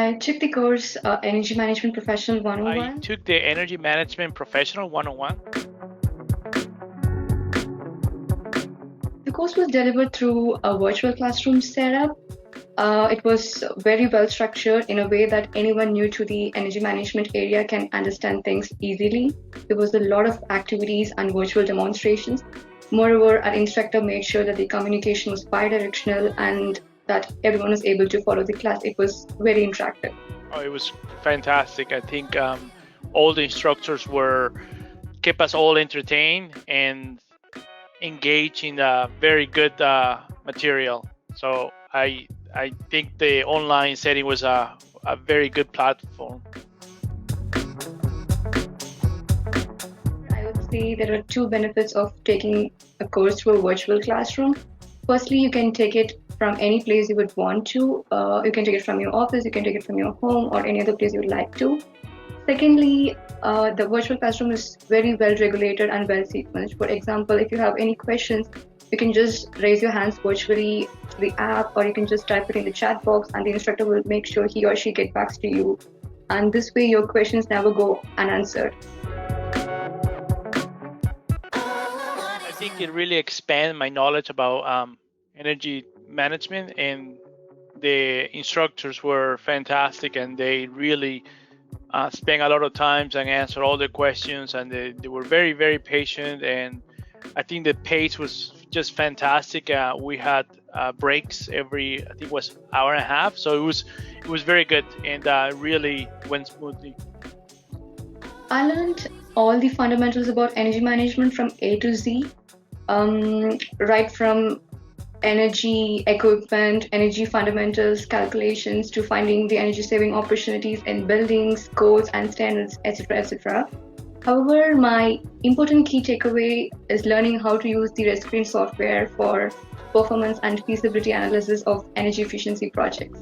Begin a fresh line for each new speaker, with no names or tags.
I took the course Energy Management Professional
I
101.
took the Energy Management Professional 101.
The course was delivered through a virtual classroom setup. It was very well structured in a way that anyone new to the energy management area can understand things easily. There was a lot of activities and virtual demonstrations. Moreover, our instructor made sure that the communication was bi-directional and that everyone was able to follow the class. It was very interactive.
Oh, it was fantastic. I think all the instructors kept us all entertained and engaged in a very good material. So I think the online setting was a very good platform.
I would say there are two benefits of taking a course through a virtual classroom. Firstly, you can take it from any place you would want to. You can take it from your office, you can take it from your home, or any other place you would like to. Secondly, the virtual classroom is very well regulated and well sequenced. For example, if you have any questions, you can just raise your hands virtually through the app, or you can just type it in the chat box, and the instructor will make sure he or she gets back to you. And this way, your questions never go unanswered.
I think it really expanded my knowledge about energy management, and the instructors were fantastic, and they really spent a lot of time and answered all the questions, and they were very, very patient, and I think the pace was just fantastic. We had breaks every, I think it was hour and a half, so it was very good, and really went smoothly.
I learned all the fundamentals about energy management from A to Z, right from energy equipment, energy fundamentals, calculations, to finding the energy saving opportunities in buildings, codes and standards, etc. etc. However, my important key takeaway is learning how to use the REST software for performance and feasibility analysis of energy efficiency projects.